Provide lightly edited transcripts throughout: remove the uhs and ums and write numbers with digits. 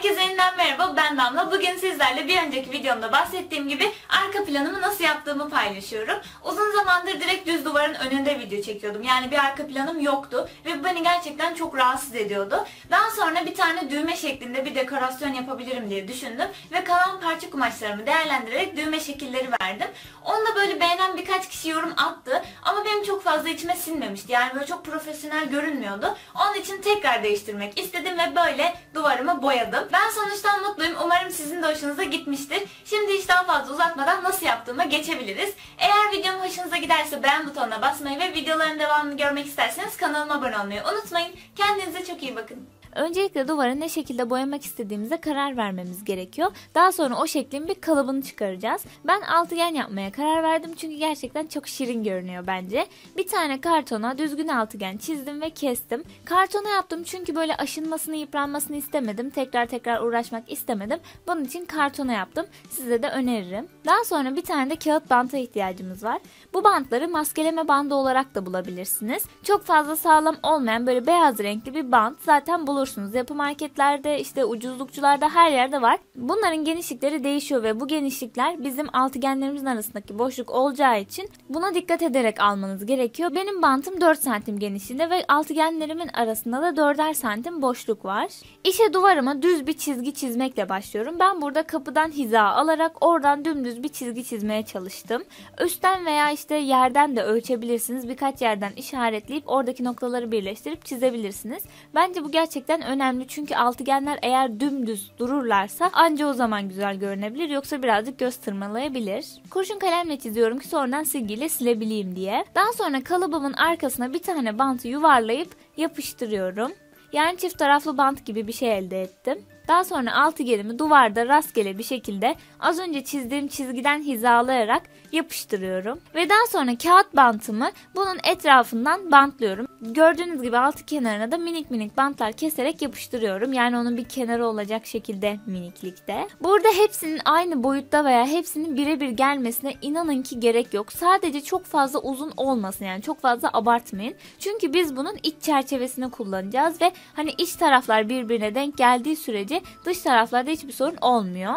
Herkese yeniden merhaba, ben Damla. Bugün sizlerle bir önceki videomda bahsettiğim gibi arka planımı nasıl yaptığımı paylaşıyorum. Uzun zamandır direkt düz duvarın önünde video çekiyordum. Yani bir arka planım yoktu ve bu beni gerçekten çok rahatsız ediyordu. Daha sonra bir tane düğme şeklinde bir dekorasyon yapabilirim diye düşündüm ve kalan parça kumaşlarımı değerlendirerek düğme şekilleri verdim. Onu da böyle beğenen birkaç kişi yorum attı ama benim çok fazla içime sinmemişti. Yani böyle çok profesyonel görünmüyordu. Onun için tekrar değiştirmek istedim ve böyle duvarımı boyadım. Ben sonuçtan mutluyum. Umarım sizin de hoşunuza gitmiştir. Şimdi hiç daha fazla uzatmadan nasıl yaptığıma geçebiliriz. Eğer videom hoşunuza giderse beğen butonuna basmayı ve videoların devamını görmek isterseniz kanalıma abone olmayı unutmayın. Kendinize çok iyi bakın. Öncelikle duvarı ne şekilde boyamak istediğimize karar vermemiz gerekiyor. Daha sonra o şeklin bir kalıbını çıkaracağız. Ben altıgen yapmaya karar verdim çünkü gerçekten çok şirin görünüyor bence. Bir tane kartona düzgün altıgen çizdim ve kestim. Kartona yaptım çünkü böyle aşınmasını, yıpranmasını istemedim. Tekrar uğraşmak istemedim. Bunun için kartona yaptım. Size de öneririm. Daha sonra bir tane de kağıt banta ihtiyacımız var. Bu bantları maskeleme bandı olarak da bulabilirsiniz. Çok fazla sağlam olmayan böyle beyaz renkli bir bant zaten bulursunuz. Yapı marketlerde, işte ucuzlukçularda, her yerde var. Bunların genişlikleri değişiyor ve bu genişlikler bizim altıgenlerimizin arasındaki boşluk olacağı için buna dikkat ederek almanız gerekiyor. Benim bantım 4 santim genişliğinde ve altıgenlerimin arasında da 4'er santim boşluk var. İşe duvarıma düz bir çizgi çizmekle başlıyorum. Ben burada kapıdan hiza alarak oradan dümdüz bir çizgi çizmeye çalıştım. Üstten veya işte yerden de ölçebilirsiniz. Birkaç yerden işaretleyip oradaki noktaları birleştirip çizebilirsiniz. Bence bu gerçekten önemli çünkü altıgenler eğer dümdüz dururlarsa anca o zaman güzel görünebilir, yoksa birazcık göz tırmalayabilir. Kurşun kalemle çiziyorum ki sonradan silgiyle silebileyim diye. Daha sonra kalıbımın arkasına bir tane bantı yuvarlayıp yapıştırıyorum. Yani çift taraflı bant gibi bir şey elde ettim. Daha sonra altıgenimi duvarda rastgele bir şekilde az önce çizdiğim çizgiden hizalayarak yapıştırıyorum. Ve daha sonra kağıt bantımı bunun etrafından bantlıyorum. Gördüğünüz gibi altı kenarına da minik bantlar keserek yapıştırıyorum. Yani onun bir kenarı olacak şekilde miniklikte. Burada hepsinin aynı boyutta veya hepsinin birebir gelmesine inanın ki gerek yok. Sadece çok fazla uzun olmasın, yani çok fazla abartmayın. Çünkü biz bunun iç çerçevesini kullanacağız ve hani iç taraflar birbirine denk geldiği sürece dış taraflarda hiçbir sorun olmuyor.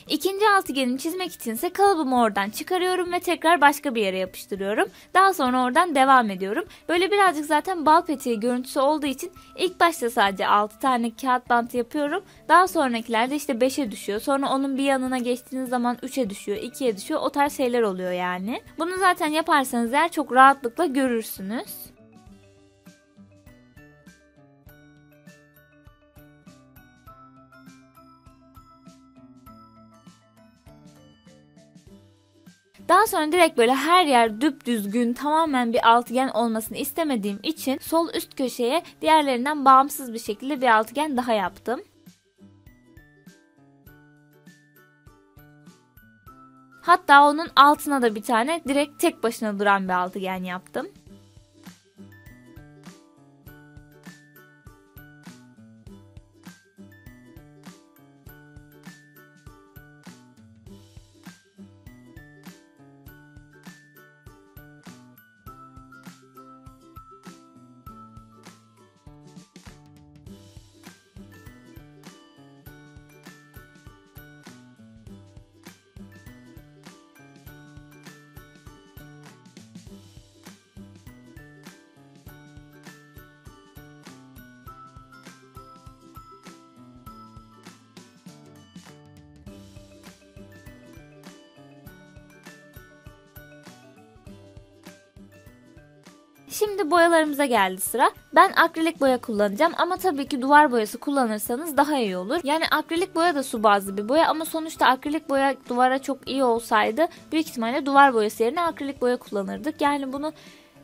İkinci altıgenimi çizmek içinse kalıbımı oradan çıkarıyorum ve tekrar başka bir yere yapıştırıyorum. Daha sonra oradan devam ediyorum. Böyle birazcık zaten bal peteği görüntüsü olduğu için ilk başta sadece 6 tane kağıt bantı yapıyorum. Daha sonrakilerde işte 5'e düşüyor. Sonra onun bir yanına geçtiğiniz zaman 3'e düşüyor, 2'ye düşüyor. O tarz şeyler oluyor yani. Bunu zaten yaparsanız eğer çok rahatlıkla görürsünüz. Daha sonra direkt böyle her yer düzgün, tamamen bir altıgen olmasını istemediğim için sol üst köşeye diğerlerinden bağımsız bir şekilde bir altıgen daha yaptım. Hatta onun altına da bir tane direkt tek başına duran bir altıgen yaptım. Şimdi boyalarımıza geldi sıra. Ben akrilik boya kullanacağım ama tabii ki duvar boyası kullanırsanız daha iyi olur. Yani akrilik boya da su bazlı bir boya ama sonuçta akrilik boya duvara çok iyi olsaydı büyük ihtimalle duvar boyası yerine akrilik boya kullanırdık. Yani bunu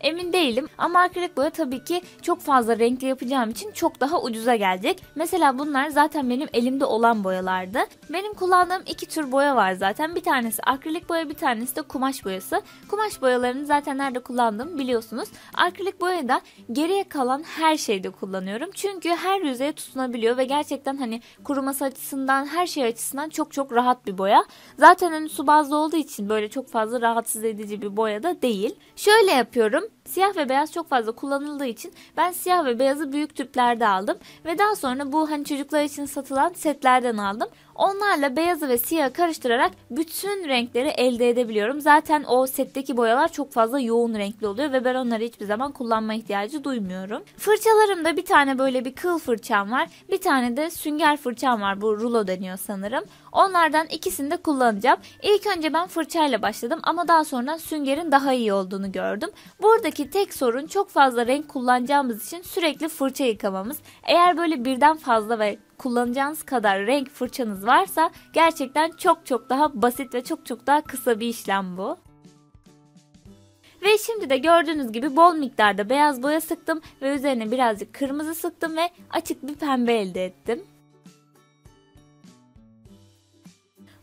emin değilim ama akrilik boya tabii ki çok fazla renkli yapacağım için çok daha ucuza gelecek. Mesela bunlar zaten benim elimde olan boyalardı. Benim kullandığım iki tür boya var zaten. Bir tanesi akrilik boya, bir tanesi de kumaş boyası. Kumaş boyalarını zaten nerede kullandığımı biliyorsunuz. Akrilik boyayı da geriye kalan her şeyde kullanıyorum. Çünkü her yüzeye tutunabiliyor ve gerçekten hani kuruması açısından, her şey açısından çok rahat bir boya. Zaten hani su bazlı olduğu için böyle çok fazla rahatsız edici bir boya da değil. Şöyle yapıyorum. siyah ve beyaz çok fazla kullanıldığı için ben siyah ve beyazı büyük tüplerde aldım. Ve daha sonra bu hani çocuklar için satılan setlerden aldım. Onlarla beyazı ve siyahı karıştırarak bütün renkleri elde edebiliyorum. Zaten o setteki boyalar çok fazla yoğun renkli oluyor ve ben onları hiçbir zaman kullanma ihtiyacı duymuyorum. Fırçalarımda bir tane böyle bir kıl fırçam var. Bir tane de sünger fırçam var. Bu rulo deniyor sanırım. Onlardan ikisini de kullanacağım. İlk önce ben fırçayla başladım ama daha sonra süngerin daha iyi olduğunu gördüm. Buradaki tek sorun çok fazla renk kullanacağımız için sürekli fırça yıkamamız. Eğer böyle birden fazla ve kullanacağınız kadar renk fırçanız varsa gerçekten çok daha basit ve çok daha kısa bir işlem bu. Ve şimdi de gördüğünüz gibi bol miktarda beyaz boya sıktım ve üzerine birazcık kırmızı sıktım ve açık bir pembe elde ettim.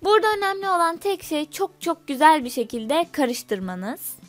Burada önemli olan tek şey çok güzel bir şekilde karıştırmanız.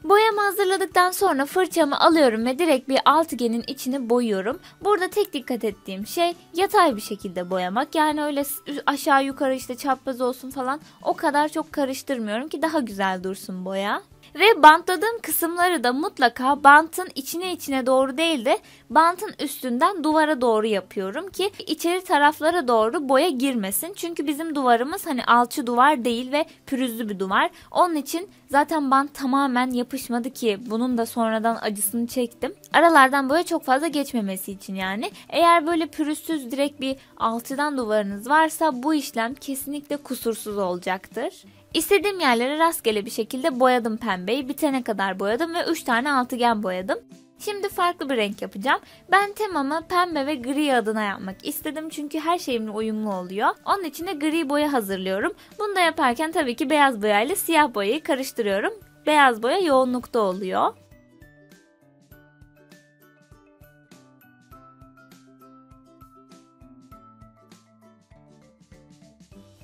Boyamı hazırladıktan sonra fırçamı alıyorum ve direkt bir altıgenin içini boyuyorum. Burada tek dikkat ettiğim şey yatay bir şekilde boyamak. Yani öyle aşağı yukarı işte çapraz olsun falan o kadar çok karıştırmıyorum ki daha güzel dursun boya. Ve bantladığım kısımları da mutlaka bantın içine doğru değil de bantın üstünden duvara doğru yapıyorum ki içeri taraflara doğru boya girmesin. Çünkü bizim duvarımız hani alçı duvar değil ve pürüzlü bir duvar. Onun için zaten bant tamamen yapışmadı ki bunun da sonradan acısını çektim. Aralardan boya çok fazla geçmemesi için yani. Eğer böyle pürüzsüz direkt bir alçıdan duvarınız varsa bu işlem kesinlikle kusursuz olacaktır. İstediğim yerlere rastgele bir şekilde boyadım pembeyi. Bitene kadar boyadım ve 3 tane altıgen boyadım. Şimdi farklı bir renk yapacağım. Ben temamı pembe ve gri adına yapmak istedim. Çünkü her şeyimle uyumlu oluyor. Onun için de gri boya hazırlıyorum. Bunu da yaparken tabii ki beyaz boyayla siyah boyayı karıştırıyorum. Beyaz boya yoğunlukta oluyor.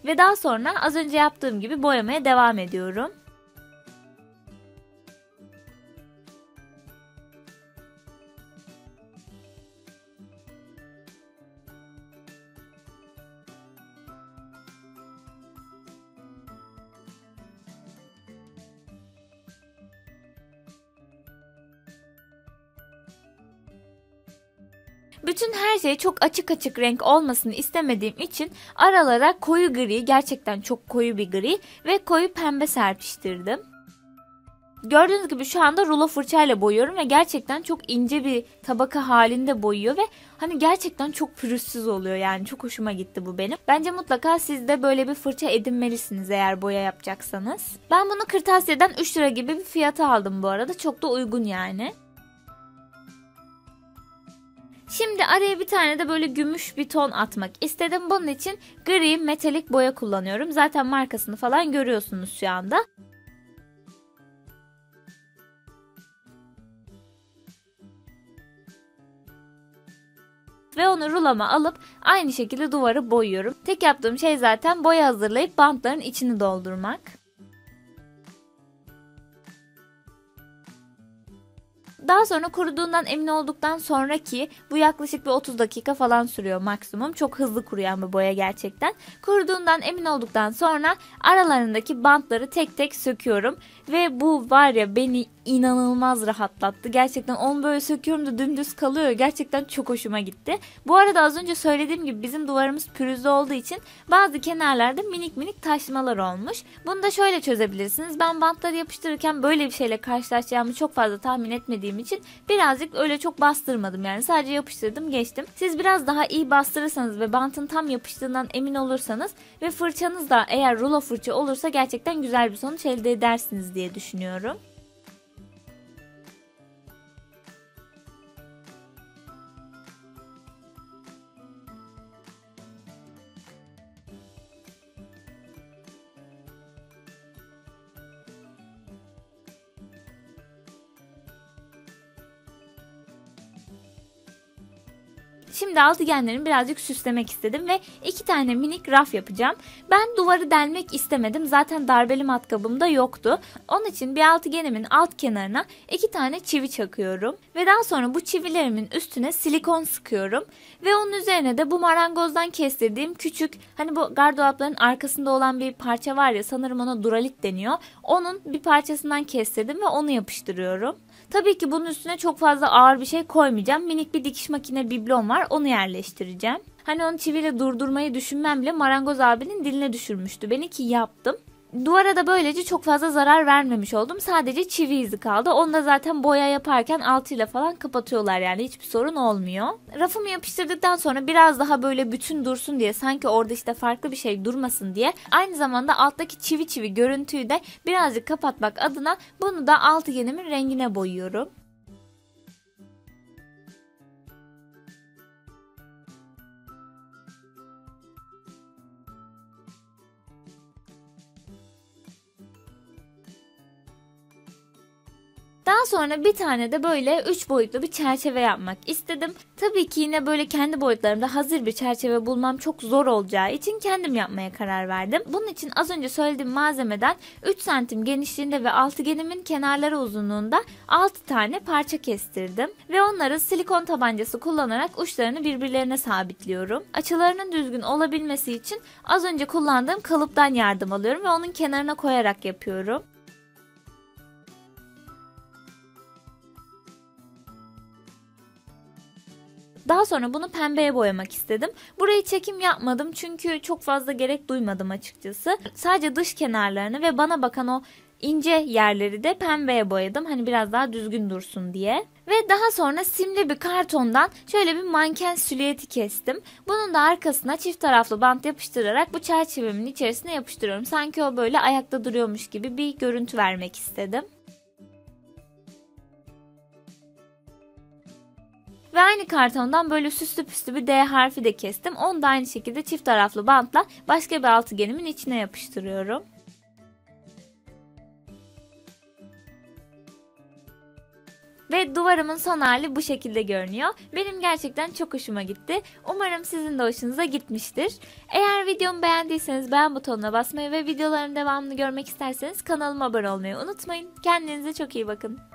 Ve daha sonra az önce yaptığım gibi boyamaya devam ediyorum. Bütün her şey çok açık renk olmasını istemediğim için aralara koyu gri, gerçekten çok koyu bir gri ve koyu pembe serpiştirdim. Gördüğünüz gibi şu anda rulo fırçayla boyuyorum ve gerçekten çok ince bir tabaka halinde boyuyor ve hani gerçekten çok pürüzsüz oluyor, yani çok hoşuma gitti bu benim. Bence mutlaka siz de böyle bir fırça edinmelisiniz eğer boya yapacaksanız. Ben bunu kırtasiyeden 3 lira gibi bir fiyata aldım bu arada, çok da uygun yani. Şimdi araya bir tane de böyle gümüş bir ton atmak istedim. Bunun için gri metalik boya kullanıyorum. Zaten markasını falan görüyorsunuz şu anda. Ve onu rulama alıp aynı şekilde duvarı boyuyorum. Tek yaptığım şey zaten boya hazırlayıp bantların içini doldurmak. Daha sonra kuruduğundan emin olduktan sonraki bu yaklaşık bir 30 dakika falan sürüyor maksimum. Çok hızlı kuruyan bir boya gerçekten. Kuruduğundan emin olduktan sonra aralarındaki bantları tek tek söküyorum. Ve bu var ya beni inanılmaz rahatlattı. Gerçekten onu böyle söküyorum da dümdüz kalıyor. Gerçekten çok hoşuma gitti. Bu arada az önce söylediğim gibi bizim duvarımız pürüzlü olduğu için bazı kenarlarda minik taşmalar olmuş. Bunu da şöyle çözebilirsiniz. Ben bantları yapıştırırken böyle bir şeyle karşılaşacağımı çok fazla tahmin etmediğim için birazcık öyle çok bastırmadım. Yani sadece yapıştırdım geçtim. Siz biraz daha iyi bastırırsanız ve bantın tam yapıştığından emin olursanız ve fırçanız da eğer rulo fırça olursa gerçekten güzel bir sonuç elde edersiniz diye düşünüyorum. Şimdi altıgenlerimi birazcık süslemek istedim ve 2 tane minik raf yapacağım. Ben duvarı delmek istemedim. Zaten darbeli matkabım da yoktu. Onun için bir altıgenimin alt kenarına 2 tane çivi çakıyorum. Ve daha sonra bu çivilerimin üstüne silikon sıkıyorum. Ve onun üzerine de bu marangozdan kestirdiğim küçük, hani bu gardıropların arkasında olan bir parça var ya, sanırım ona duralit deniyor. Onun bir parçasından kestirdim ve onu yapıştırıyorum. Tabii ki bunun üstüne çok fazla ağır bir şey koymayacağım. Minik bir dikiş makine biblon var, onu yerleştireceğim. Hani onu çiviyle durdurmayı düşünmem bile marangoz abinin diline düşürmüştü beni, ki yaptım. Duvara da böylece çok fazla zarar vermemiş oldum. Sadece çivi izi kaldı. Onu da zaten boya yaparken altıyla falan kapatıyorlar, yani hiçbir sorun olmuyor. Rafımı yapıştırdıktan sonra biraz daha böyle bütün dursun diye, sanki orada işte farklı bir şey durmasın diye, aynı zamanda alttaki çivi çivi görüntüyü de birazcık kapatmak adına bunu da altıgenimin rengine boyuyorum. Daha sonra bir tane de böyle 3 boyutlu bir çerçeve yapmak istedim. Tabii ki yine böyle kendi boyutlarımda hazır bir çerçeve bulmam çok zor olacağı için kendim yapmaya karar verdim. Bunun için az önce söylediğim malzemeden 3 santim genişliğinde ve altıgenimin kenarları uzunluğunda 6 tane parça kestirdim. Ve onları silikon tabancası kullanarak uçlarını birbirlerine sabitliyorum. Açılarının düzgün olabilmesi için az önce kullandığım kalıptan yardım alıyorum ve onun kenarına koyarak yapıyorum. Daha sonra bunu pembeye boyamak istedim. Burayı çekim yapmadım çünkü çok fazla gerek duymadım açıkçası. Sadece dış kenarlarını ve bana bakan o ince yerleri de pembeye boyadım. Hani biraz daha düzgün dursun diye. Ve daha sonra simli bir kartondan şöyle bir manken silüeti kestim. Bunun da arkasına çift taraflı bant yapıştırarak bu çerçevemin içerisine yapıştırıyorum. Sanki o böyle ayakta duruyormuş gibi bir görüntü vermek istedim. Ve aynı kartondan böyle süslü püslü bir D harfi de kestim. Onu da aynı şekilde çift taraflı bantla başka bir altıgenimin içine yapıştırıyorum. Ve duvarımın son hali bu şekilde görünüyor. Benim gerçekten çok hoşuma gitti. Umarım sizin de hoşunuza gitmiştir. Eğer videomu beğendiyseniz beğen butonuna basmayı ve videoların devamını görmek isterseniz kanalıma abone olmayı unutmayın. Kendinize çok iyi bakın.